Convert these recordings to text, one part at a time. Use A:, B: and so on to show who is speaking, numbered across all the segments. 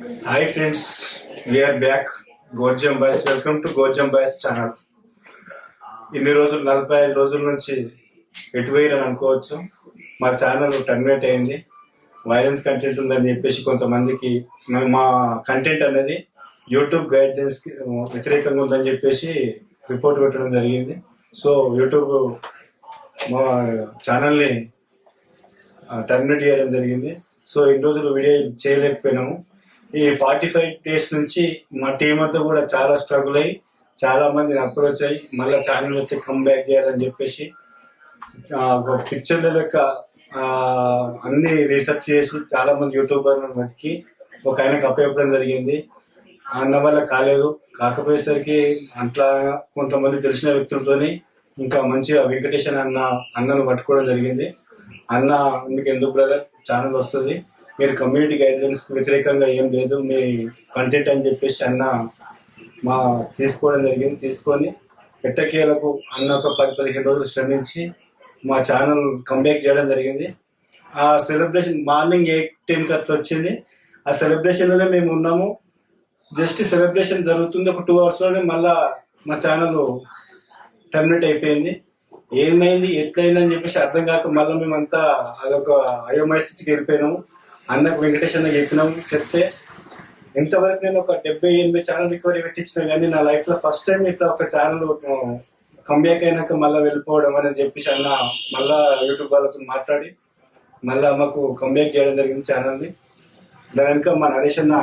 A: Hi friends, we are back. గోర్జం boys welcome to గోర్జం boys channel. ఇన్ని రోజులు 45 రోజుల నుంచి ఎటువైరని అనుకోవచ్చు. మా ఛానల్ టర్మినేట్ అయింది. వైలెన్స్ కంటెంట్ ఉందని చెప్పేసి కొంతమందికి మా కంటెంట్ అనేది యూట్యూబ్ గైడ్లైన్స్కి వ్యతిరేకంగా ఉందని చెప్పేసి రిపోర్ట్ పెట్టడం జరిగింది. సో యూట్యూబ్ మా ఛానల్ని టర్మినేట్ చేయడం జరిగింది. సో ఇన్ని రోజులు వీడియో చేయలేకపోయినాము. ఈ 45 డేస్ నుంచి మా టీం అంతా కూడా చాలా స్ట్రగుల్ అయ్యి చాలా మందిని అప్రోచ్ అయ్యి మళ్ళీ ఛానల్ పెట్టి కమ్బ్యాక్ చేయాలని చెప్పేసి ఒక పిక్చర్ల లెక్క అన్ని రీసెర్చ్ చేసి చాలా మంది యూట్యూబర్లను వెతికి ఒక ఆయనకు అప్పచెప్పడం జరిగింది. అన్న వల్ల కాలేదు. కాకపోయేసరికి అట్లా కొంతమంది తెలిసిన వ్యక్తులతోని ఇంకా మంచిగా వెంకటేశ్వర అన్నను పట్టుకోవడం జరిగింది. అన్న మీకు ఎందుకు బ్రదర్ ఛానల్ వస్తుంది, మీరు కమ్యూనిటీ గైడ్లైన్స్ వ్యతిరేకంగా ఏం లేదు మీ కంటెంట్ అని చెప్పేసి అన్న తీసుకోవడం జరిగింది. తీసుకొని ఎట్టకేలకు అన్న ఒక 10-15 రోజులు శ్రమించి మా ఛానల్ కంబ్యాక్ చేయడం జరిగింది. ఆ సెలబ్రేషన్ మార్నింగ్ 8-10 అట్లా వచ్చింది. ఆ సెలబ్రేషన్లోనే మేము ఉన్నాము. జస్ట్ సెలబ్రేషన్ జరుగుతుంది, ఒక 2 అవర్స్లోనే మళ్ళా మా ఛానల్ టర్మినేట్ అయిపోయింది. ఏమైంది ఎట్లయిందని చెప్పేసి అర్థం కాక మళ్ళీ మేమంతా అదొక అయోమయ స్థితికి వెళ్ళిపోయినాము. అన్నకు వెంకటేశ్వర చెప్పినాము. చెప్తే ఇంతవరకు నేను ఒక 70-80 ఛానల్ రికవరీ పెట్టించిన కానీ నా లైఫ్లో ఫస్ట్ టైం ఇట్లా ఒక ఛానల్ కంబ్యాక్ అయినాక మళ్ళీ వెళ్ళిపోవడం అని చెప్పేసి అన్న మళ్ళా యూట్యూబ్ వాళ్ళతో మాట్లాడి మళ్ళీ మాకు కంబ్యాక్ చేయడం జరిగింది ఛానల్ని. దాని వెనుక మా నరేష్ అన్న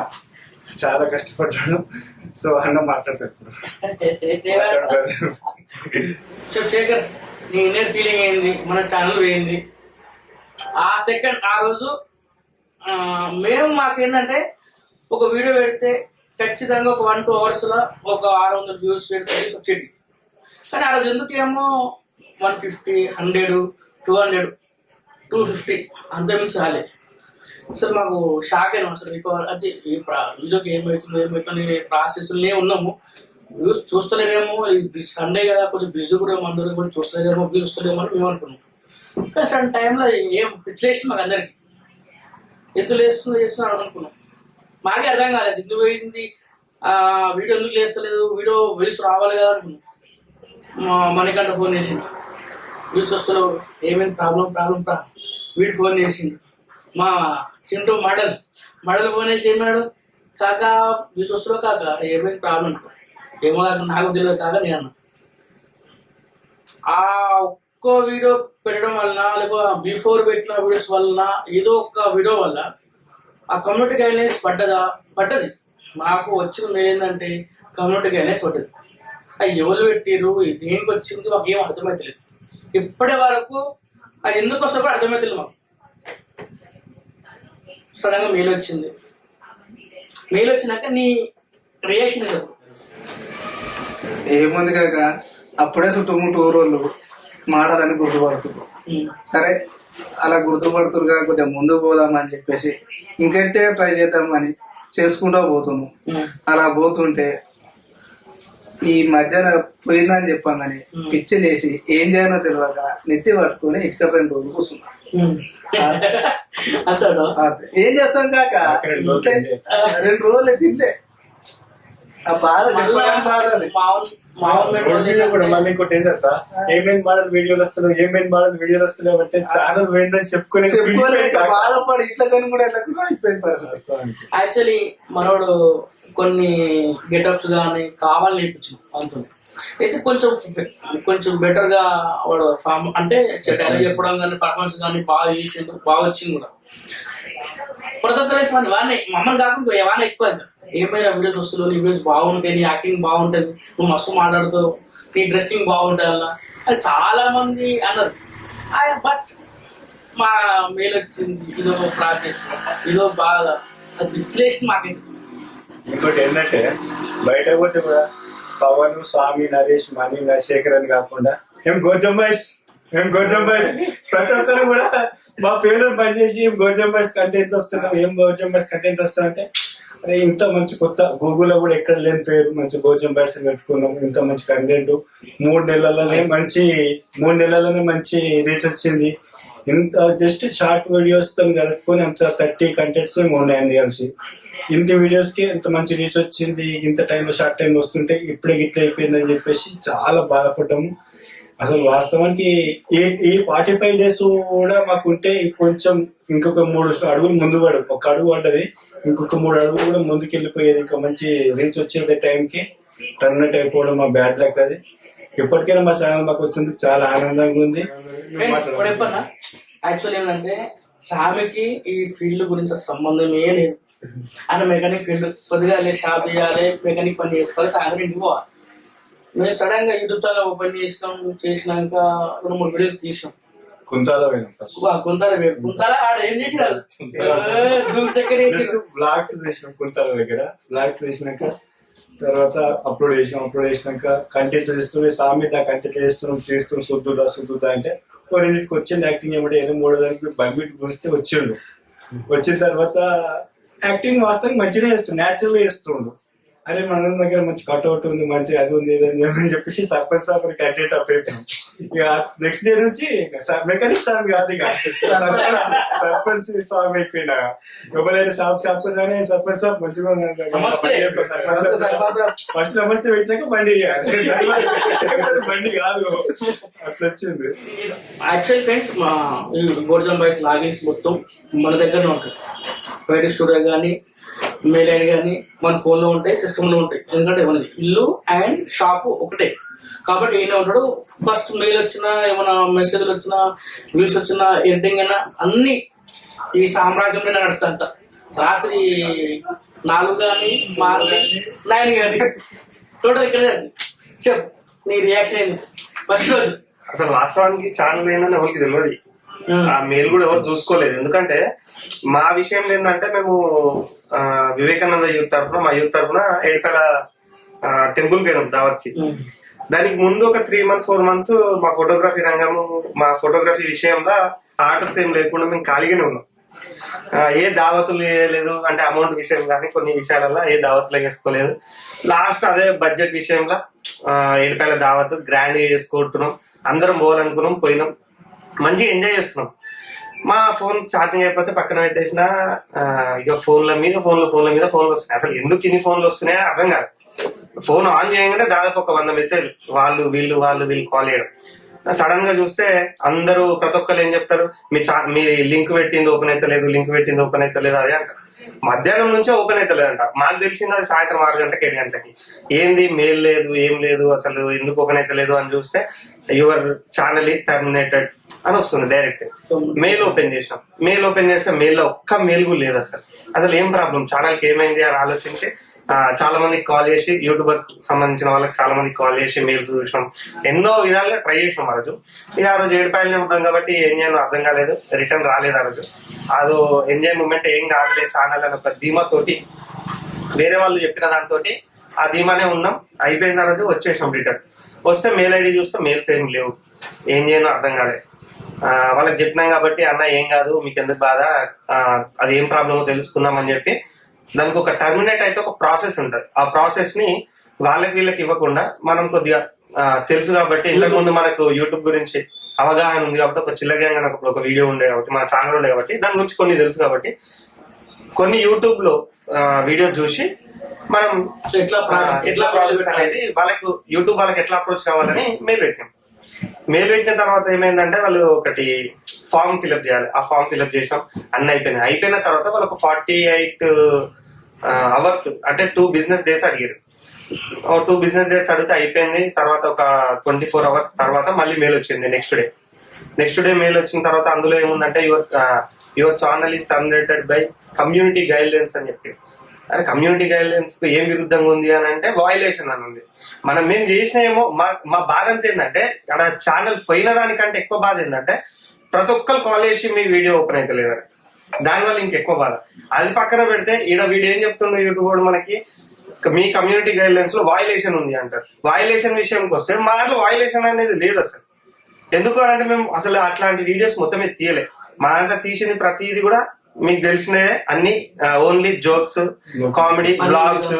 A: చాలా కష్టపడ్డాడు. సో అన్న మాట్లాడతాడు.
B: శేఖర్, నీ ఇన్నర్ ఫీలింగ్ ఏంది? మన ఛానల్ పోయింది ఆ రోజు. మేము మాకేంటంటే ఒక వీడియో పెడితే ఖచ్చితంగా ఒక 1-2 అవర్స్లో ఒక 600 వ్యూస్ వచ్చేది. కానీ ఆ రోజు ఎందుకేమో 150, 100, 200, 250 అంతమించి రాలేదు. అసలు మాకు షాక్ అయినాం. అసలు అది వీడియోకి ఏమవుతుంది ప్రాసెస్లోనే ఉన్నాము. వ్యూస్ చూస్తలేమేమో, ఇది సండే కదా కొంచెం బిజీ కూడా అందరూ కూడా చూస్తలేమో వ్యూస్ వస్తలేమో అని మేము అనుకున్నాం. కానీ సడన్ టైంలో ఏం పిచ్చిలేసి మాకు అందరికి ఎందుకు చేస్తున్నారు అనుకున్నాం. మాకే అర్థం కాలేదు ఎందుకు పోయింది, వీడియో ఎందుకు లేస్తలేదు, వీడియో వ్యూస్ రావాలి కదా అనుకున్నాం. మనకంట ఫోన్ చేసిండు, వ్యూస్ వస్తలేవు, ఏమైంది ప్రాబ్లం వీడు ఫోన్ చేసిండు. మా చింటూ మడలు ఫోన్ చేసి ఏమన్నాడు, కాకా వ్యూస్ వస్తలేవు కాక ఏమైంది ప్రాబ్లం, ఏమో నాకు తెలియదు కాక నేను అన్నా. ఆ ఒక్క వీడియో పెట్టడం వలన లేకపోతే బిఫోర్ పెట్టిన వీడియోస్ వలన ఏదో ఒక వీడియో వల్ల ఆ కమ్యూనిటీ గైడ్లైన్స్ పడ్డది. మాకు వచ్చింది ఏంటంటే కమ్యూనిటీ గైడ్లైన్స్ పడ్డది. అది ఎవరు పెట్టిరు, దేనికి వచ్చింది మాకు ఏం అర్థమవుతలేదు. ఇప్పటి వరకు అది ఎందుకు వస్తా కూడా అర్థమవుతలేదు మాకు. సడన్గా మెయిల్ వచ్చింది. మెయిల్ వచ్చినాక నీ రియాక్షన్ ఏదో
C: ఏముంది కాక అప్పుడే చుట్టుముట్టు ఊరోళ్ళు మాటలని గుర్తుపడుతున్నారు. సరే అలా గుర్తుపడుతురు కదా కొద్దిగా ముందుకు పోదామని చెప్పేసి ఇంకంటే ట్రై చేద్దామని చేసుకుంటూ పోతున్నాం. అలా పోతుంటే ఈ మధ్యన పోయిందని చెప్పాం కానీ పిచ్చి లేచి ఏం చేయాలో తెలియక నెత్తి పట్టుకుని ఇటుక 2 రోజులు కూర్చున్నాం. ఏం చేస్తాం కాక 2 రోజులు తింటే ఆ బాధ చెప్పడానికి
A: మళ్ళీ ఇంకోటి ఏం చేస్తా, ఏమేమి మోడల్ వీడియోలు వస్తున్నావు అంటే ఛానల్ పోయిందని చెప్పుకుని
C: బాధపడి ఇట్లా కానీ కూడా అయిపోయిన పరిస్థితి.
B: యాక్చువల్లీ మనోడు కొన్ని గెటప్స్ కానీ కావాలని నేర్పించు అంత అయితే కొంచెం బెటర్ గా వాడు అంటే చెప్పడం కానీ పర్ఫార్మెన్స్ కానీ బాగా చేసిండు, బాగా వచ్చింది కూడా. ప్రతి ఒక్కరు వాడిని మమ్మల్ని కాకుండా వాడిని ఎక్కువ ఏమైనా వీడియోస్ వస్తున్నావు, నీ వీడియోస్ బాగుంటాయి, నీ యాక్టింగ్ బాగుంటుంది, నువ్వు మస్తు మాట్లాడుతావు, నీ డ్రెస్సింగ్ బాగుంటుంది అలా అది చాలా మంది అన్నారు. బట్ మా మెయిల్ వచ్చింది, ఇదో ప్రాసెస్, ఇదో బాగా అది పిచ్చిలేసి మాకు.
A: ఇంకోటి ఏంటంటే బయట పోతే కూడా పవన్, స్వామి, నరేష్, మణి, శేఖర్ అని కాకుండా మేము గోర్జం బాయ్స్ ప్రతి ఒక్కరు కూడా మా పేరు పనిచేసి గోర్జం బాయ్స్ కంటెంట్ వస్తున్నాం, గోర్జం బాయ్స్ కంటెంట్ వస్తా అంటే అదే ఇంత మంచి కొత్త గూగుల్లో కూడా ఎక్కడ లేని పేరు మంచి గోర్జం బాయ్స్ అని పెట్టుకున్నాం. ఇంత మంచి కంటెంట్ 3 నెలల్లోనే మంచి రీచ్ వచ్చింది. ఇంత జస్ట్ షార్ట్ వీడియోస్ తో కలుపుకొని అంత 30 కంటెంట్స్ ఉన్నాయండి కలిసి. ఇంత వీడియోస్ కి ఇంత మంచి రీచ్ వచ్చింది, ఇంత టైంలో షార్ట్ టైం వస్తుంటే ఇప్పుడే గిట్ల అయిపోయిందని చెప్పేసి చాలా బాధపడ్డాము. అసలు వాస్తవానికి ఈ 45 days కూడా మాకుంటే కొంచెం ఇంకొక 3 అడుగులు ముందు పడు, ఒక అడుగు పడ్డది, ఇంకొక 3 అడుగులు కూడా ముందుకు వెళ్ళిపోయేది, ఇంకా మంచి రీచ్ వచ్చేది టైంకి టర్నట్ అయిపోవడం మా బ్యాడ్ లక్ అది. ఇప్పటికైనా మా ఛానల్ మాకు వచ్చినందుకు చాలా ఆనందంగా ఉంది.
B: యాక్చువల్ ఏంటంటే సామికి ఈ ఫీల్డ్ గురించి సంబంధమే లేదు. ఆయన మెకానిక్ ఫీల్డ్ కొద్దిగా షాప్ చేయాలి, మెకానిక్ పని చేసుకోవాలి, సాయంత్రం ఇంటికి పోవాలి. మేము సడన్ గా యూట్యూబ్ ఛానల్ ఓపెన్ చేసినాక 2-3 వీడియోస్ తీసినాం.
A: కుంతాల
B: ఆడ ఏం చేసినారు, చక్కెర
A: బ్లాగ్స్ చేసినాం కుంతాల దగ్గర. బ్లాగ్స్ చేసినాక తర్వాత అప్లోడ్ చేసినాక కంటెంట్ చేస్తూ సామి కంటెంట్ చేస్తున్నాం శుద్ధుదా అంటే రెండింటికి వచ్చింది యాక్టింగ్ ఏమంటే 3 దానికి బంబిట్ గురిస్తే వచ్చిండు. వచ్చిన తర్వాత యాక్టింగ్ వాస్తవం మంచిగా చేస్తుండు, న్యాచురల్ గా చేస్తుండు. అరే మన దగ్గర మంచి కట్అవుట్ ఉంది, మంచి అది ఉంది అని చెప్పేసి సర్పంచ్ సార్ కంటెంట్ అప్పయిపోయాం. ఇక నెక్స్ట్ డే నుంచి మెకానిక్ సాంగ్ కాదు, ఇక సర్పంచ్ సాంగ్ అయిపోయినా. ఎవరైనా షాప్ కానీ సర్పంచ్ సార్ మంచిగా ఫస్ట్ నమస్తే పెట్టాక బండి బండి కాదు అట్లా వచ్చింది.
B: యాక్చువల్ ఫ్రెండ్స్ మా గోర్జన్ బాయ్స్ లాగిన్స్ మొత్తం మన దగ్గరనే ఉంటాయి. బయట స్టూడియో కానీ మెయిల్ ఐడి కానీ మన ఫోన్లో ఉంటాయి, సిస్టంలో ఉంటాయి. ఎందుకంటే మనది ఇల్లు అండ్ షాపు ఒకటే కాబట్టి ఈయన ఉంటాడు. ఫస్ట్ మెయిల్ వచ్చినా, ఏమైనా మెసేజ్లు వచ్చినా, వ్యూస్ వచ్చినా, ఎడిటింగ్ అయినా అన్ని ఈ సామ్రాజ్యంలో నడుస్తా. అంత రాత్రి 4 కానీ 9 కానీ టోటల్ ఇక్కడ. చెప్పు నీ రియాక్షన్ ఏంటి ఫస్ట్ రోజు?
D: అసలు వాస్తవానికి ఛానల్ ఏందని ఎవరికి తెలియదు, ఆ మెయిల్ కూడా ఎవరు చూసుకోలేదు. ఎందుకంటే మా విషయం ఏంటంటే మేము వివేకానంద యూత్ తరఫున, మా యూత్ తరఫున ఏడుపేల టెంపుల్ పోయినాం దావత్ కి. దానికి ముందు ఒక 3 months 4 months మా ఫోటోగ్రఫీ రంగము, మా ఫోటోగ్రఫీ విషయంలో ఆర్డర్స్ ఏం లేకుండా మేము ఖాళీగానే ఉన్నాం. ఏ దావతులు వేయలేదు, అంటే అమౌంట్ విషయం కానీ కొన్ని విషయాలలో ఏ దావతులు వేసుకోలేదు. లాస్ట్ అదే బడ్జెట్ విషయంలో ఏడుపేల దావత్ గ్రాండ్ చేసుకుంటున్నాం, అందరం పోవాలనుకున్నాం, పోయినాం, మంచిగా ఎంజాయ్ చేస్తున్నాం. మా ఫోన్ ఛార్జింగ్ అయిపోతే పక్కన పెట్టేసిన ఇక ఫోన్ల మీద ఫోన్లు వస్తున్నాయి. అసలు ఎందుకు ఇన్ని ఫోన్లు వస్తున్నాయో అర్థం కాదు. ఫోన్ ఆన్ చేయగానే దాదాపు ఒక 100 మెసేజ్ వాళ్ళు వీళ్ళు కాల్ చేయడం. సడన్ గా చూస్తే అందరూ ప్రతి ఒక్కరు ఏం చెప్తారు, మీ లింక్ పెట్టింది ఓపెన్ అవుతలేదు అదే అంటారు. మధ్యాహ్నం నుంచే ఓపెన్ అవుతలేదంట. మాకు తెలిసింది అది సాయంత్రం 6 గంటలకి 7 గంటలకి. ఏంది మెయిల్ లేదు, ఏం లేదు, అసలు ఎందుకు ఓపెన్ అవుతలేదు అని చూస్తే యువర్ ఛానల్ ఈస్ టర్మినేటెడ్ అని వస్తుంది డైరెక్ట్. మెయిల్ ఓపెన్ చేస్తే మెయిల్ లో ఒక్క మెయిల్ కూడా లేదు. అసలు ఏం ప్రాబ్లం, ఛానల్ కి ఏమైంది అని ఆలోచించి చాలా మందికి కాల్ చేసి, యూట్యూబర్ సంబంధించిన వాళ్ళకి చాలా మందికి కాల్ చేసి మెయిల్స్ చూసినాం, ఎన్నో విధాలుగా ట్రై చేసినాం. ఆ రోజు ఇక ఆ రోజు ఏడుపాయలనే ఉంటాం కాబట్టి ఏం చేయాలో అర్థం కాలేదు, రిటర్న్ రాలేదు. ఆ రోజు అదో ఎంజాయ్ మూమెంట్, ఏం కాదులే ఛానల్ అని ఒక ధీమాతోటి, వేరే వాళ్ళు చెప్పిన దాంతో ఆ ధీమానే ఉన్నాం. అయిపోయిన రోజు వచ్చేసాం రిటర్న్. వస్తే మెయిల్ ఐడి చూస్తే మెయిల్స్ ఏం లేవు, ఏం చేయను అర్థం కాలేదు. వాళ్ళకి చెప్పినాం కాబట్టి అన్న ఏం కాదు, మీకు ఎందుకు బాధ, అది ఏం ప్రాబ్లమో తెలుసుకుందాం అని చెప్పి దానికి ఒక టర్మినేట్ అయితే ఒక ప్రాసెస్ ఉంటుంది. ఆ ప్రాసెస్ ని వీళ్ళకి ఇవ్వకుండా మనం కొద్దిగా తెలుసు కాబట్టి, ఇంతకు ముందు మనకు యూట్యూబ్ గురించి అవగాహన ఉంది కాబట్టి, ఒక చిల్లరగా ఒక వీడియో ఉండే కాబట్టి, మన ఛానల్ ఉండే కాబట్టి దాని గురించి కొన్ని తెలుసు కాబట్టి, కొన్ని యూట్యూబ్ లో వీడియో చూసి మనం ఎట్లా ప్రాసెస్ అనేది వాళ్ళకు యూట్యూబ్ వాళ్ళకి ఎట్లా అప్రోచ్ కావాలని మెయిల్ పెట్టిన తర్వాత ఏమైందంటే వాళ్ళు ఒకటి ఫామ్ ఫిల్అప్ చేయాలి. ఆ ఫామ్ ఫిల్అప్ చేసినాం, అన్ని అయిపోయిన తర్వాత వాళ్ళు ఒక 48 hours అంటే 2 business days అడిగారు. 2 business days అడిగితే అయిపోయింది. తర్వాత ఒక 24 hours తర్వాత మళ్ళీ మెయిల్ వచ్చింది. నెక్స్ట్ డే మెయిల్ వచ్చిన తర్వాత అందులో ఏముందంటే your channel is terminated by community guidelines అని చెప్పి. అరే కమ్యూనిటీ గైడ్లైన్స్ కు ఏం విరుద్ధంగా ఉంది అని అంటే వయలేషన్ అని ఉంది. మేము చేసిన ఏమో మా బాధ అంత ఏంటంటే, అక్కడ ఛానల్ పోయిన దానికంటే ఎక్కువ బాధ ఏంటంటే ప్రతి ఒక్కరు కాల్ చేసి మీ వీడియో ఓపెన్ అయితే లేదని, దానివల్ల ఇంకెక్కువ బాధ. అది పక్కన పెడితే ఈడ వీడియో ఏం చెప్తుండో యూట్యూబ్ కూడా మనకి, మీ కమ్యూనిటీ గైడ్ లైన్స్ లో వయలేషన్ ఉంది అంటారు. వయలేషన్ విషయంకి వస్తే మా దాంట్లో వయలేషన్ అనేది లేదు అసలు. ఎందుకు అంటే మేము అసలు అట్లాంటి వీడియోస్ మొత్తమే తీయలే. మా దాంట్లో తీసింది ప్రతిదీ కూడా మీకు తెలిసినవే, అన్ని only jokes, comedy, blogs,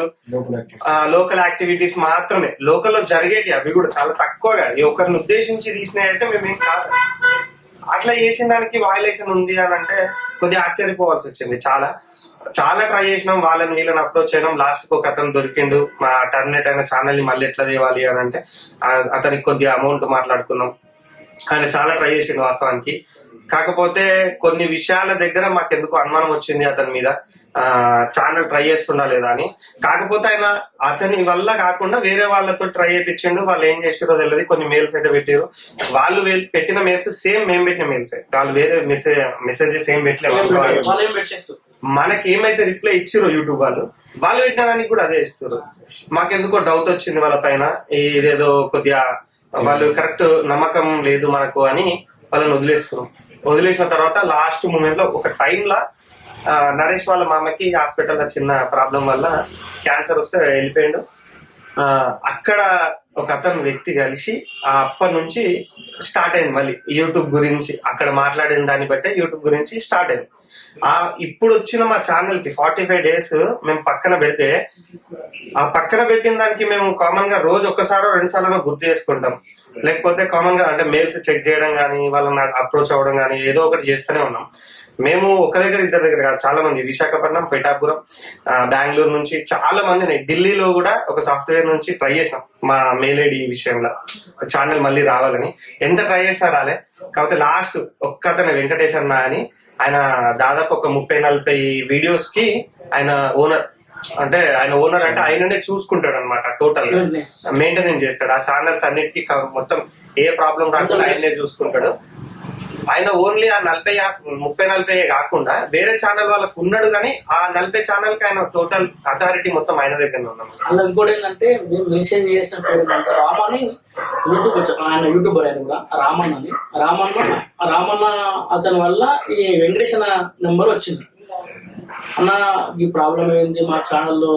D: local activities మాత్రమే. లోకల్ లో జరిగేటి అవి కూడా చాలా తక్కువగా, ఒకరిని ఉద్దేశించి తీసినవి అయితే మేమేం కాదు. అట్లా చేసిన దానికి వాయిలేషన్ ఉంది అని అంటే కొద్దిగా ఆశ్చర్యపోవాల్సి వచ్చింది. చాలా ట్రై చేసినాం, వాళ్ళని వీళ్ళని అప్రోచ్ చేయడం. లాస్ట్ కి ఒక అతను దొరికిండు, మా టర్మినేట్ అయిన ఛానల్ ని మళ్ళీ ఎట్లా తేవాలి అని అంటే అతనికి కొద్దిగా అమౌంట్ మాట్లాడుకున్నాం. ఆయన చాలా ట్రై చేసిండు వాస్తవానికి. కాకపోతే కొన్ని విషయాల దగ్గర మాకెందుకు అనుమానం వచ్చింది అతని మీద, ఛానల్ ట్రై చేస్తుండా లేదా అని. కాకపోతే ఆయన అతని వల్ల కాకుండా వేరే వాళ్ళతో ట్రై చేయించిండు. వాళ్ళు ఏం చేసారో తెలియదు, కొన్ని మెయిల్స్ అయితే పెట్టారు. వాళ్ళు పెట్టిన మెయిల్స్ సేమ్ మేము పెట్టిన మెయిల్స్, వాళ్ళు వేరే మెసేజెస్ ఏం పెట్టలేదు. మనకి ఏమైతే రిప్లై ఇచ్చిరో యూట్యూబ్ వాళ్ళు పెట్టిన దానికి కూడా అదే ఇస్తారు. మాకెందుకో డౌట్ వచ్చింది వాళ్ళ పైన, ఇదేదో కొద్దిగా వాళ్ళు కరెక్ట్ నమ్మకం లేదు మనకు అని వాళ్ళని వదిలేసిన తర్వాత లాస్ట్ మూమెంట్ లో ఒక టైంలో నరేష్ వాళ్ళ మామకి హాస్పిటల్లో చిన్న ప్రాబ్లం వల్ల క్యాన్సర్ వస్తే వెళ్ళిపోయాడు. అక్కడ ఒక అతను వ్యక్తి కలిసి అప్పటి నుంచి స్టార్ట్ అయింది మళ్ళీ యూట్యూబ్ గురించి. అక్కడ మాట్లాడిన దాన్ని బట్టే యూట్యూబ్ గురించి స్టార్ట్ అయింది. ఇప్పుడు వచ్చిన మా ఛానల్ కి 45 days మేము పక్కన పెడితే, ఆ పక్కన పెట్టిన దానికి మేము కామన్ గా రోజు ఒక్కసారో 2 సార్లు గుర్తు చేసుకుంటాం. లేకపోతే కామన్ గా అంటే మెయిల్స్ చెక్ చేయడం కానీ, వాళ్ళని అప్రోచ్ అవ్వడం కానీ ఏదో ఒకటి చేస్తూనే ఉన్నాం. మేము ఒక దగ్గర ఇద్దరు దగ్గర కాదు, చాలా మంది విశాఖపట్నం, పిఠాపురం, బెంగళూరు నుంచి చాలా మందిని, ఢిల్లీలో కూడా ఒక సాఫ్ట్వేర్ నుంచి ట్రై చేసాం మా మెయిల్ ఐడి విషయంలో ఛానల్ మళ్ళీ రావాలని. ఎంత ట్రై చేసినా రాలే. కాకపోతే లాస్ట్ ఒక్కతను వెంకటేష్ అన్న అని, ఆయన దాదాపు ఒక 30-40 వీడియోస్ కి ఆయన ఓనర్. అంటే ఆయననే చూసుకుంటాడు అనమాట, టోటల్ మెయింటెనెన్స్ చేస్తాడు ఆ ఛానల్స్ అన్నిటికీ. మొత్తం ఏ ప్రాబ్లం రాకుండా ఆయనే చూసుకుంటాడు. ఆయన ఓన్లీ ఆ 30-40 కాకుండా వేరే ఛానల్ వాళ్ళకు ఉన్నాడు, కానీ ఆ 40 ఛానల్ కి ఆయన టోటల్ అథారిటీ మొత్తం ఆయన దగ్గర ఉన్నాం.
B: అలా ఇంకోటి ఏంటంటే మేము మెన్షన్ చేసిన పేరు ఏంటంటే రామని యూట్యూబ్, ఆయన యూట్యూబర్ ఆయన కూడా రామన్న అతని వల్ల ఈ వెంకటేష్ అన్న నెంబర్ వచ్చింది. అన్న ఈ ప్రాబ్లం ఏంది, మా ఛానల్లో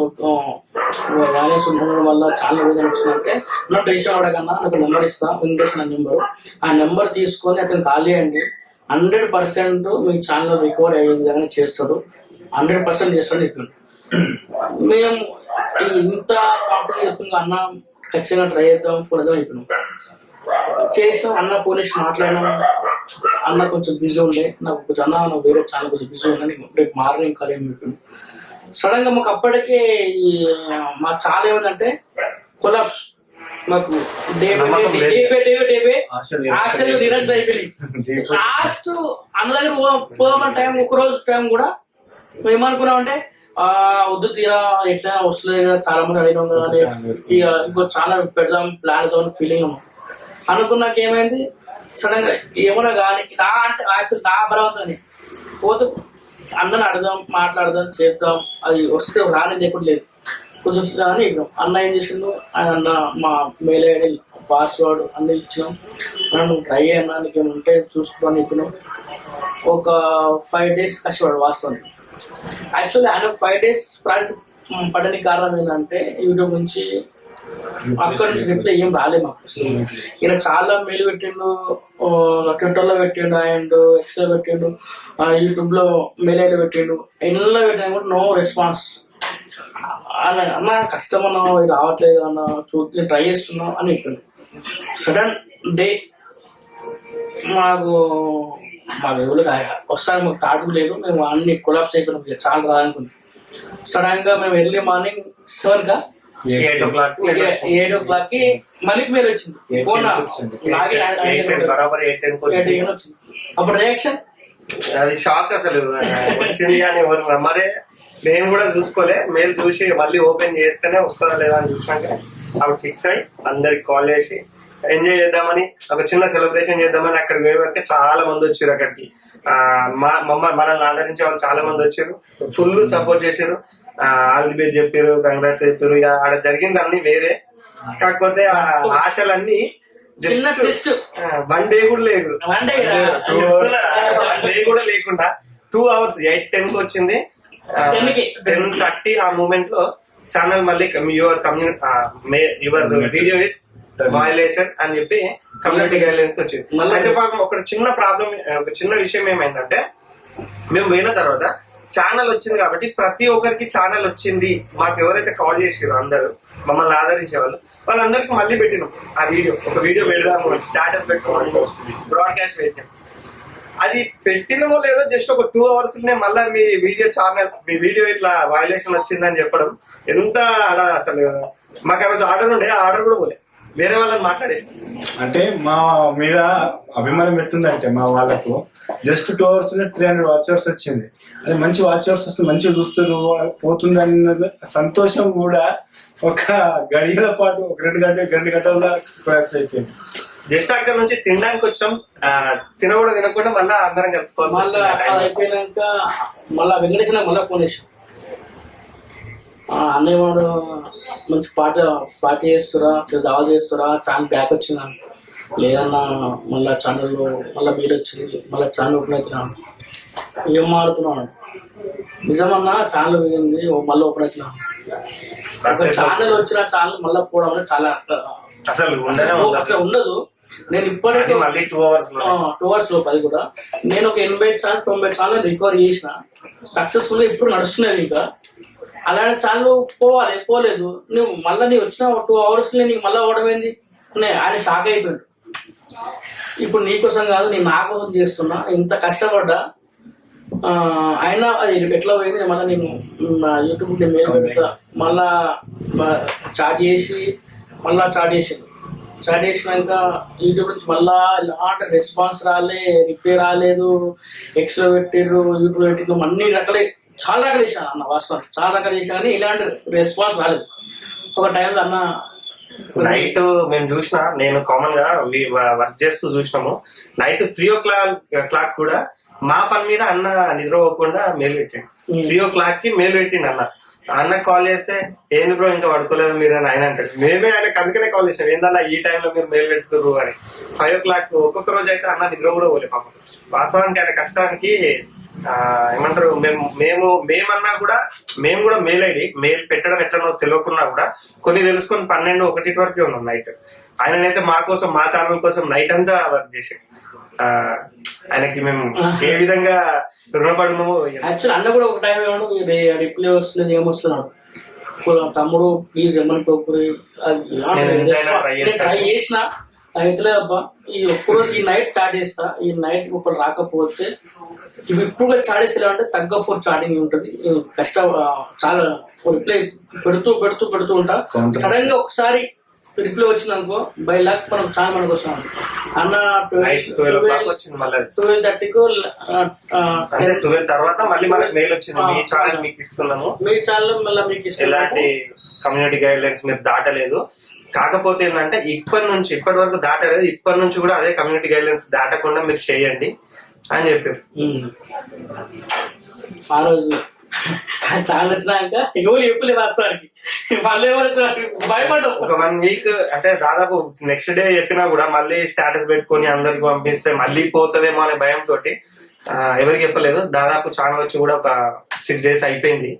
B: వైలెన్స్ ఉండడం వల్ల చాలా విధంగా వచ్చిందంటే, నా టెన్షన్ అవ్వడకన్నా నాకు నెంబర్ ఇస్తా, వెంకటేష్ అన్న నెంబరు. ఆ నెంబర్ తీసుకొని అతను కాల్ చేయండి, 100% మీ ఛానల్ రికవర్ అయ్యే విధంగా చేస్తాడు, 100% చేస్తాడు చెప్పాడు. మేము ఇంత కాంపిటేట్ చెప్పింది, అన్న ఖచ్చితంగా ట్రై చేద్దాం, ఫోన్ చేద్దాం చెప్పినాం. చేసినాం. అన్న ఫోన్ చేసి మాట్లాడినాం. అన్న కొంచెం బిజీ ఉండే, నాకు కొంచెం అన్న వేరే ఛానల్ కొంచెం బిజీ ఉందని రేపు మార్నింగ్ కాల్ ఏమి చెప్పింది. సడన్ గా మాకు అప్పటికే మా చాలా ఏమందంటే కొలాప్స్, మాకు డే ఆశలు నిరాశ అయిపోయింది. లాస్ట్ అన్న దగ్గర పోదామన్న టైం, ఒక రోజు టైం కూడా మేము ఏమనుకున్నామంటే వద్దు తీరా ఎట్లా వస్తుంది కదా, చాలా మంది అడిగినాం కదా, ఇక ఇంకో ఛానల్ పెడదాం ప్లాన్ అవుతామని ఫీలింగ్ అనుకున్నాక ఏమైంది, సడన్ గా ఏమన్నా కానీ నా అంటే యాక్చువల్ నా బలవంతాన్ని పోతే అన్నని అడదాం, మాట్లాడదాం, చేద్దాం, అది వస్తే రాని లేకుండా లేదు కొంచెం అని ఇవ్వడం. అన్న ఏం చేసిండు, అన్న మా మెయిల్ ఐడి పాస్వర్డ్ అన్ని ఇచ్చినాం. నువ్వు ట్రై అయ్యా, నీకు ఏమి ఉంటే చూసుకొని ఇప్పినాం. ఒక 5 days కష్టపడు వాస్తవం. యాక్చువల్లీ ఆయన 5 days ప్రాసెస్ పడడానికి కారణం ఏంటంటే యూట్యూబ్ నుంచి అక్కడ నుంచి రిప్లై ఏం రాలే మాకు. ఈయన చాలా మెయిల్ పెట్టిండు, ట్విట్టర్ లో పెట్టిండు, అండ్ ఎక్స్ లో పెట్టిండు, యూట్యూబ్ లో మెయిల్ ఐడి పెట్టిండు, ఎన్నో పెట్టినా కూడా నో రెస్పాన్స్. అన్న కష్టం అన్నా, ఇది రావట్లేదు అన్న, నేను ట్రై చేస్తున్నా అని చెప్పిండు. సడన్ డే మాకు ఎవరు వస్తాను, మాకు తాటు లేదు, మేము అన్ని కొలాప్స్ అయిపోయినాం, చాలా రాదనుకున్నాం. సడన్ గా మేము ఎర్లీ మార్నింగ్
D: 8
B: o'clock కి మనకి మెయిల్ వచ్చింది. ఫోన్ వచ్చింది. అప్పుడు రియాక్షన్
D: అది షాక్ అసలు వచ్చింది అని ఎవరు నమ్మరే. నేను కూడా చూసుకోలే, మెయిల్ చూసి మళ్ళీ ఓపెన్ చేస్తేనే వస్తుందా లేదా అని చూసాక అప్పుడు ఫిక్స్ అయ్యి అందరికి కాల్ చేసి ఎంజాయ్ చేద్దామని, ఒక చిన్న సెలబ్రేషన్ చేద్దామని అక్కడికి పోయే వరకు చాలా మంది వచ్చారు. అక్కడికి మనల్ని ఆదరించే వాళ్ళు చాలా మంది వచ్చారు, ఫుల్ సపోర్ట్ చేశారు, ఆల్ ది బెస్ట్ చెప్పారు, కంగ్రాట్స్ చెప్పారు. ఇక ఆడ జరిగింది అన్ని వేరే. కాకపోతే ఆ ఆశలన్నీ జస్ట్ 1 day కూడా లేదు, 1 day కూడా లేకుండా 2 hours 8:10 కి వచ్చింది. 10:30 ఆ మూమెంట్ లో ఛానల్ మళ్ళీ యువర్ వీడియో ఇస్ వయలేషన్ అని చెప్పి కమ్యూనిటీ గైడ్లైన్స్ కి వచ్చింది. అయితే పాపం ఒక చిన్న విషయం ఏమైందంటే, మేము పోయిన తర్వాత ఛానల్ వచ్చింది కాబట్టి ప్రతి ఒక్కరికి ఛానల్ వచ్చింది. మాకు ఎవరైతే కాల్ చేసారో అందరూ మమ్మల్ని ఆదరించే వాళ్ళందరికి మళ్ళీ పెట్టినాం ఆ వీడియో. ఒక వీడియో పెడదాము, స్టాటస్ పెట్టుకోమని బ్రాడ్కాస్ట్ పెట్టినాం. అది పెట్టినమో లేదో జస్ట్ ఒక 2 hours మళ్ళీ మీ వీడియో ఛానల్ మీ వీడియో ఇట్లా వైలేషన్ వచ్చిందని చెప్పడం ఎంత అసలు మాకు ఆ రోజు ఆర్డర్ ఉండే ఆర్డర్ కూడా పోలే వేరే వాళ్ళని మాట్లాడేసి
A: అంటే మా మీద అభిమానం ఎట్టుందంటే మా వాళ్ళకు జస్ట్ 2 hours 300 వాచ్ అవర్స్ వచ్చింది. అది మంచి వాచ్ అవర్స్ వస్తుంది, మంచిగా చూస్తారు పోతుంది అన్నది సంతోషం కూడా ఒక గడియల పాటు ఒక 2 గంటల కొలాప్స్ అయిపోయింది.
D: జస్ట్ అక్కడ నుంచి తినడానికి వచ్చాం, తినకూడదు తినకుండా మళ్ళీ అందరం కలిసిపోవాలి.
B: మళ్ళీ అయిపోయినాక మళ్ళా వెంకటేశ్వర మళ్ళీ ఫోన్ చేసాం, అన్నయ్య వాడు మంచి పార్టీ చేస్తురా, దావా చేస్తురా, ఛానల్ బ్యాక్ వచ్చిందా, లేదన్నా మళ్ళీ ఛానల్లో మళ్ళీ మీరు వచ్చింది, మళ్ళీ ఛానల్ ఓపెన్ అవుతున్నాను. ఏం మాడుతున్నాను నిజమన్నా ఛానల్ పోయింది, మళ్ళీ ఓపెన్ అవుతున్నాను. ఒక ఛానల్ వచ్చిన ఛానల్ మళ్ళీ పోవడం అనేది చాలా అసలు ఉండదు. నేను ఇప్పటికీ
D: 2 hours
B: లోపు అది కూడా నేను ఒక 80 ఛానల్ 90 ఛానల్ రికవర్ చేసిన సక్సెస్ఫుల్ గా ఇప్పుడు నడుస్తున్నది. ఇంకా అలాంటి ఛానల్ పోలేదు నువ్వు మళ్ళీ నీ వచ్చిన 2 hours నీకు మళ్ళీ అవడం ఏంది, ఆయన షాక్ అయిపోయాడు. ఇప్పుడు నీకోసం కాదు నేను నా కోసం చేస్తున్నా, ఇంత కష్టపడ్డా అయినా అది ఎట్లా పోయింది. మళ్ళీ నేను యూట్యూబ్ మెయిల్ పెడతా, మళ్ళా చాట్ చేసి మళ్ళా చాట్ చేసినాక యూట్యూబ్ నుంచి మళ్ళా ఇలాంటి రెస్పాన్స్ రిప్లై రాలేదు, ఎక్స్ట్రా పెట్టిర్రు, యూట్యూబ్ పెట్టిర్రు, అన్ని రకాలే చాలా రకాలు చేశాను అన్న, వాస్తవం చాలా రకాలు చేశాను కానీ ఇలాంటి రెస్పాన్స్ రాలేదు. ఒక టైంలో అన్న
D: నైట్ మేము చూసిన, నేను కామన్ గా వర్క్ చేస్తూ చూసినాము, నైట్ 3 o'clock కూడా మా పని మీద అన్న నిద్రపోకుండా మెయిల్ పెట్టిండు. 3 o'clock మెయిల్ పెట్టిండు అన్న కాల్ చేస్తే ఏంది బ్రో ఇంకా పడుకోలేదు మీరు అని ఆయన అంటాడు. మేమే ఆయనకు అందుకనే కాల్ చేసాం, ఏందన్నా ఈ టైంలో మీరు మెయిల్ పెడుతున్నారు అని. 5 o'clock ఒక్కొక్క రోజు అయితే అన్న నిద్ర కూడా పోలే పాపం. వాస్తవానికి ఆయన కష్టానికి ఏమంటారు, మేమన్నా కూడా మేము కూడా మెయిల్ పెట్టడం ఎట్లనో తెలియకున్నా కూడా కొన్ని తెలుసుకొని 12-1 వరకే ఉన్నాం నైట్. ఆయననైతే మా కోసం మా ఛానల్ కోసం నైట్ అంతా వర్క్ చేసాం. ఆయనకి మేము ఏ విధంగా రుణపడున్నామో.
B: యాక్చువల్ అన్న కూడా ఒక టైం ఏమన్నా రిప్లై వస్తుంది ఏమొస్తున్నాడు, తమ్ముడు ప్లీజ్ ఏమనుకోకూరి ట్రై చేసిన అయితే అబ్బా ఈ ఒక్కరోజు ఈ నైట్ చాట్ చేస్తా, ఈ నైట్ ఒకరు రాకపోతే ఇవి ఇప్పుడు చాట్ చేస్తే అంటే తగ్గ 4 చాటింగ్ ఉంటుంది. కష్టం చాలా రిప్లై పెడుతూ ఉంటా. సడన్ గా ఒకసారి రిప్లై వచ్చింది అనుకో బై లక్ మనం చాలా మనకు వస్తాం అన్న 12:30కు
D: 12 తర్వాత మళ్ళీ మనకి మెయిల్ వచ్చింది, మీ ఛానల్ మీకు ఇస్తున్నాము,
B: మీ ఛానల్ మళ్ళీ మీకు
D: ఎలాంటి కమ్యూనిటీ గైడ్ లైన్స్ మీరు దాటలేదు, కాకపోతే ఏంటంటే ఇప్పటి వరకు దాటలేదు, ఇప్పటి నుంచి కూడా అదే కమ్యూనిటీ గైడ్ లైన్స్ దాటకుండా మీరు చేయండి అని చెప్పారు.
B: ఆ రోజు చాలా వచ్చినాక ఎవరు చెప్పలేదు వాస్తవానికి, మళ్ళీ భయపడ్డా.
D: ఒక 1 week అంటే దాదాపు నెక్స్ట్ డే చెప్పినా కూడా మళ్ళీ స్టేటస్ పెట్టుకొని అందరికి పంపిస్తే మళ్ళీ పోతుందేమో అనే భయంతో ఎవరికి చెప్పలేదు. దాదాపు ఛానల్ వచ్చి కూడా ఒక 6 days అయిపోయింది.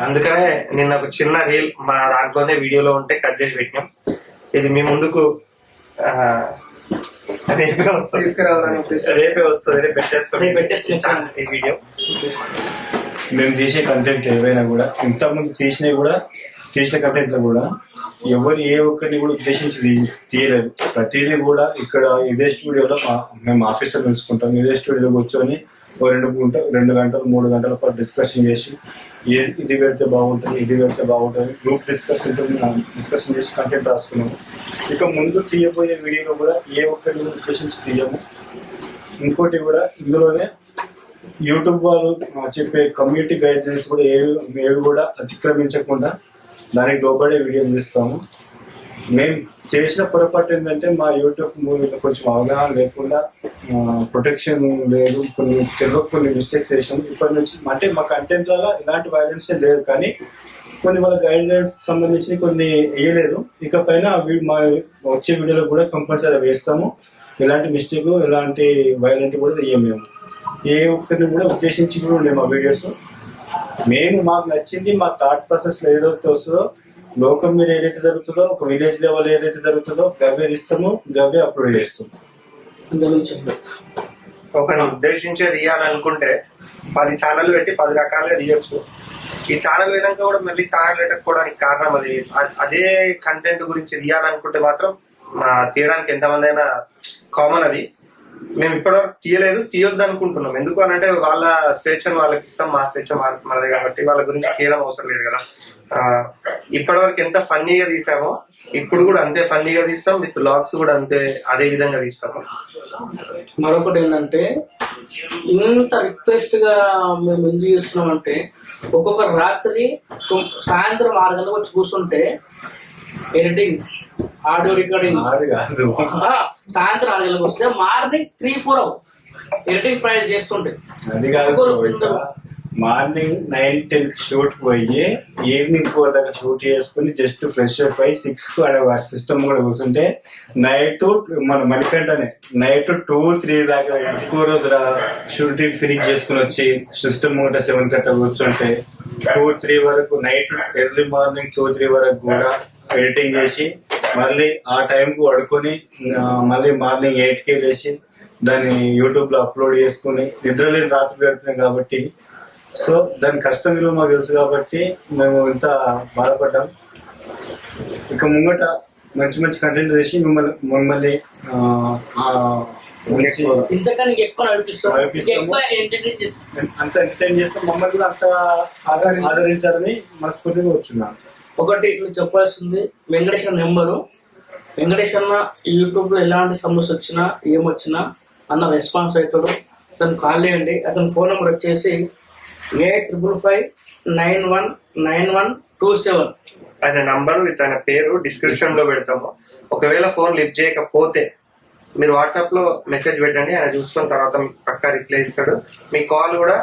D: అందుకనే నిన్న ఒక చిన్న రీల్ మా దాంట్లోనే వీడియోలో ఉంటే కట్ చేసి పెట్టినాం. ఇది మీ ముందుకు రేపే వస్తుంది, రేపు పెట్టేస్తాం ఈ వీడియో.
A: మేము తీసే కంటెంట్ ఏవైనా కూడా ఇంతకుముందు తీసిన కంటెంట్ లో కూడా ఎవరు ఏ ఒక్కరిని కూడా ఉద్దేశించి తీయలేదు. ప్రతిదీ కూడా ఇక్కడ ఇదే స్టూడియోలో మేము ఆఫీసర్ తెలుసుకుంటాం, ఇదే స్టూడియోలో కూర్చొని 2 గంటలు 3 గంటల పాటు డిస్కషన్ చేసి ఇది పెడితే బాగుంటుంది గ్రూప్ డిస్కషన్ చేసి కంటెంట్ రాసుకున్నాము. ఇక ముందు తీయబోయే వీడియోలో కూడా ఏ ఒక్కరిని ఉద్దేశించి తీయము. ఇంకోటి కూడా ఇందులోనే యూట్యూబ్ వాళ్ళు చెప్పే కమ్యూనిటీ గైడ్లైన్స్ కూడా ఏవి కూడా అతిక్రమించకుండా దానికి లోబడే వీడియోలు తీస్తాము. మేము చేసిన పొరపాటు ఏంటంటే మా యూట్యూబ్ మూవీలో కొంచెం అవగాహన లేకుండా ప్రొటెక్షన్ లేదు, కొన్ని మిస్టేక్స్ చేసాము. ఇప్పటి నుంచి అంటే మా కంటెంట్ వల్ల ఇలాంటి వైలెన్స్ లేదు, కానీ కొన్ని వాళ్ళ గైడ్ లైన్స్ సంబంధించి కొన్ని వేయలేదు. ఇకపైన మా వచ్చే వీడియోలో కూడా కంపల్సరీ వేస్తాము. ఎలాంటి మిస్టేక్ ఎలాంటి వైలెంట్ కూడా వేయము. ఏ ఒక్కరిని కూడా ఉద్దేశించి కూడా ఉండే మా వీడియోస్ మాకు నచ్చింది మా థాట్ ప్రాసెస్ ఏదైతే వస్తుందో, లోకం మీద ఏదైతే జరుగుతుందో, ఒక విలేజ్ లెవెల్ ఏదైతే జరుగుతుందో గవ్వే ఇస్తాము, గవ్వే అప్లోడ్ చేస్తాము.
D: ఒకరిని ఉద్దేశించే తీయాలనుకుంటే 10 ఛానల్ పెట్టి 10 రకాలుగా తీయొచ్చు. ఈ ఛానల్ వినాక కూడా మళ్ళీ ఛానల్ పెట్టకపోవడానికి కారణం అదే కంటెంట్ గురించి తీయాలనుకుంటే మాత్రం తీయడానికి ఎంతమంది అయినా కామన్ అది. మేము ఇప్పటివరకు తీయలేదు, తీయొద్దు అనుకుంటున్నాం. ఎందుకు అని అంటే వాళ్ళ స్వేచ్ఛను వాళ్ళకి ఇస్తాం, మా స్వేచ్ఛ మనదే కాబట్టి వాళ్ళ గురించి తీయడం అవసరం లేదు కదా. ఇప్పటివరకు ఎంత ఫన్నీగా తీసామో ఇప్పుడు కూడా అంతే ఫన్నీగా తీస్తాం, విత్ లాగ్స్ కూడా అంతే అదే విధంగా తీస్తాము.
B: మరొకటి ఏంటంటే ఇంత రిక్వెస్ట్ గా మేము ఎందుకు చేస్తున్నామంటే ఒక్కొక్క రాత్రి సాయంత్రం 6 గంటలకు వచ్చి కూర్చుంటే ఎడిటింగ్, ఆడియో రికార్డింగ్
A: కాదు
B: సాయంత్రం 6 గంటలకు వస్తే మార్నింగ్ 3-4 ఎడిటింగ్ ప్రైస్ చేస్తుంటే
A: అది కాదు. మార్నింగ్ 9-10 షూట్ పోయి ఈవినింగ్ 4 దాకా షూట్ చేసుకుని జస్ట్ ఫ్రెష్ అప్ అయి 6 కు ఆడ సిస్టమ్ కూడా కూర్చుంటే నైట్ మన మణికంటనే నైట్ 2-3 దాకా ఎక్కువ రోజుల షూటింగ్ ఫినిష్ చేసుకుని వచ్చి సిస్టమ్ కూడా 7 గంటల కూర్చుంటే 2-3 వరకు నైట్ ఎర్లీ మార్నింగ్ 2-3 వరకు కూడా ఎడిటింగ్ చేసి మళ్ళీ ఆ టైంకు పడుకొని మళ్ళీ మార్నింగ్ 8కి లేచి దాన్ని యూట్యూబ్ లో అప్లోడ్ చేసుకుని నిద్రలేని రాత్రి గడుపుతున్నాం కాబట్టి సో దాని కష్టం విలువ మాకు తెలుసు కాబట్టి మేము ఇంత బాధపడ్డాం. ఇక ముంగట మంచి మంచి కంటెంట్ చేసి మిమ్మల్ని
B: ఇంతకన్నా ఎక్కువ
A: అంత ఎంటర్టైన్ చేస్తాం. మమ్మల్ని కూడా అంత ఆదరించాలని మనస్ఫూర్తిగా వచ్చున్నాను.
B: ఒకటి మీరు చెప్పాల్సింది వెంకటేశ్వర నెంబరు. వెంకటేశ్వర యూట్యూబ్ లో ఎలాంటి సమస్య వచ్చినా ఏమొచ్చినా అన్న రెస్పాన్స్ అవుతాడు. అతను కాల్ చేయండి. అతని ఫోన్ నెంబర్ వచ్చేసి 8555919127.
D: ఆయన నంబర్ విత్ ఆయన పేరు డిస్క్రిప్షన్ లో పెడతాము. ఒకవేళ ఫోన్ లిఫ్ట్ చేయకపోతే మీరు వాట్సాప్ లో మెసేజ్ పెట్టండి, ఆయన చూసుకున్న తర్వాత మీకు పక్కా రిప్లై ఇస్తాడు. మీ కాల్ కూడా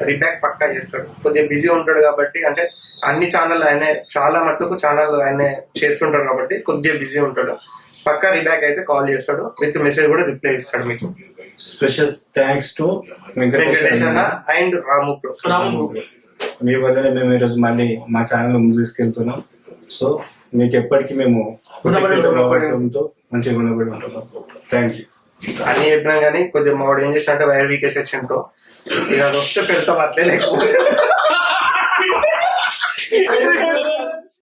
D: రిబ్యాక్ పక్కా చేస్తాడు. కొద్దిగా బిజీ ఉంటాడు కాబట్టి, అంటే అన్ని ఛానల్ ఆయనే, చాలా మట్టుకు ఛానల్ ఆయనే చేస్తుంటాడు కాబట్టి కొద్దిగా బిజీ ఉంటాడు. పక్కా రిబ్యాక్ అయితే కాల్ చేస్తాడు, విత్ మెసేజ్ కూడా రిప్లై ఇస్తాడు మీకు.
A: స్పెషల్ థ్యాంక్స్ టు
D: వెంకటేష్ అన్న అండ్ రాము.
A: మీ వల్లనే మేము ఈరోజు మళ్ళీ మా ఛానల్ ముందు తీసుకెళ్తున్నాం. సో మీకు ఎప్పటికీ మేము మంచిగా గుణపడి ఉంటున్నాం. Thank you.
D: అన్ని చెప్పినాం కానీ కొద్దిగా మావాడు ఏం చేసినట్టే వైర్ వీకే సెక్షన్ తో ఇక వస్తే పెడతాం, అట్లే లేకపోతే